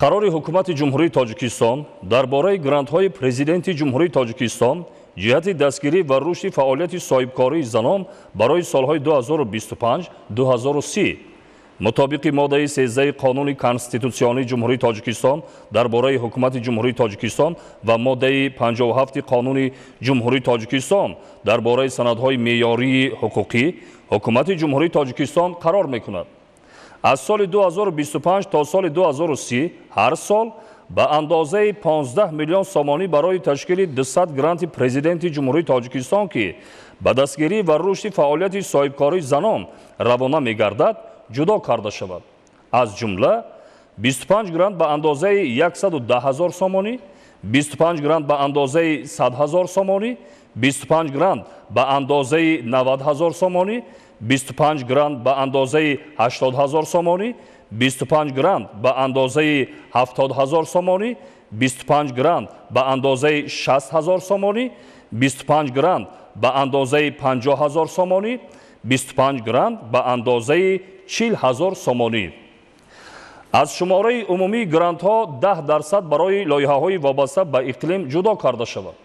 қарори ҳукумати ҷумҳурии тоҷикистон дар бораи грантҳои президенти ҷумҳурии тоҷикистон ҷиҳати дастгирӣ ва рушди фаъолияти соҳибкории занон барои солҳои 2025-2030 мутобиқи моддаи 13 қонуни конститутсионии ҷумҳурии тоҷикистон дар бораи ҳукумати ҷумҳурии тоҷикистон ва моддаи 57 қонуни ҷумҳурии тоҷикистон дар бораи санадҳои меъёрии ҳуқуқӣ ҳукумати ҷумҳурии тоҷикистон қарор мекунад. аз соли 2025 то соли 2030 ҳар сол ба андозаи 15 миллион сомонӣ барои ташкили 200 гранти президенти ҷумҳурии тоҷикистон ки ба дастгирӣ ва рушди фаъолияти соҳибкории занон равона мегардад ҷудо карда шавад. аз ҷумла 25 грант ба андозаи 110 000 сомонӣ, 25 грант ба андозаи 100 000 сомонӣ, 25 грант ба андозаи 90 000 сомонӣ, 25 грант ба андозаи 80 000 сомонӣ, 25 грант ба андозаи 70 000 сомонӣ, 25 грант ба андозаи 60 000 сомонӣ, 25 грант ба андозаи 50 000 сомонӣ, 25 грант ба андозаи 40 000 сомонӣ. аз шумораи умумии грантҳо 10% барои лоиҳаҳои вобаста ба иқлим ҷудо карда шавад.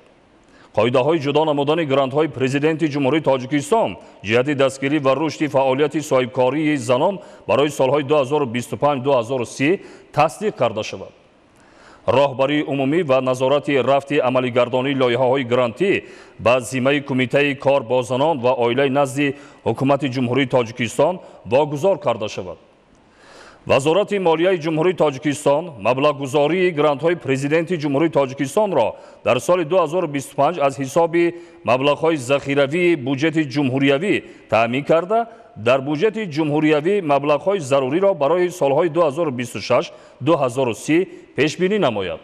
қоидаҳои ҷудо намудани грантҳои президенти ҷумҳурии тоҷикистон ҷиҳати дастгирӣ ва рушди фаъолияти соҳибкории занон барои солҳои 2025-2030 тасдиқ карда шавад. роҳбарии умумӣ ва назорати рафти амалигардонии лоиҳаҳои грантӣ ба зиммаи кумитаи кор бо занон ва оилаи назди ҳукумати ҷумҳурии тоҷикистон вогузор карда шавад. вазорати молияи ҷумҳурии тоҷикистон маблағгузории грантҳои президенти ҷумҳурии тоҷикистонро дар соли 2025 аз ҳисоби маблағҳои захиравии буҷети ҷумҳуриявӣ таъмин карда дар буҷети ҷумҳуриявӣ маблағҳои заруриро барои солҳои 2026-2030 пешбинӣ намояд.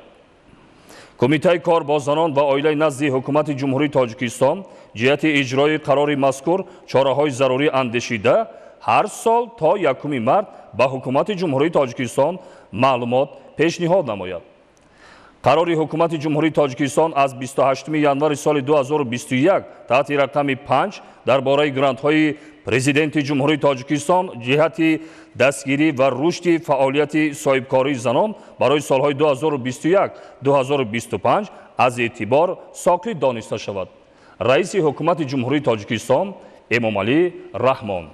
кумитаи кор бо занон ва оилаи назди ҳукумати ҷумҳурии тоҷикистон ҷиҳати иҷрои қарори мазкур чораҳои зарурӣ андешида ҳар сол то 1 март ба ҳукумати ҷумҳурии тоҷикистон маълумот пешниҳод намояд. қарори ҳукумати ҷумҳурии тоҷикистон аз 28 январи соли 2021 таҳти рақами 5 дар бораи грантҳои президенти ҷумҳурии тоҷикистон ҷиҳати дастгирӣ ва рушди фаъолияти соҳибкории занон барои солҳои 2021-2025 аз эътибор соқит дониста шавад. раиси ҳукумати ҷумҳурии тоҷикистон эмомалӣ раҳмон.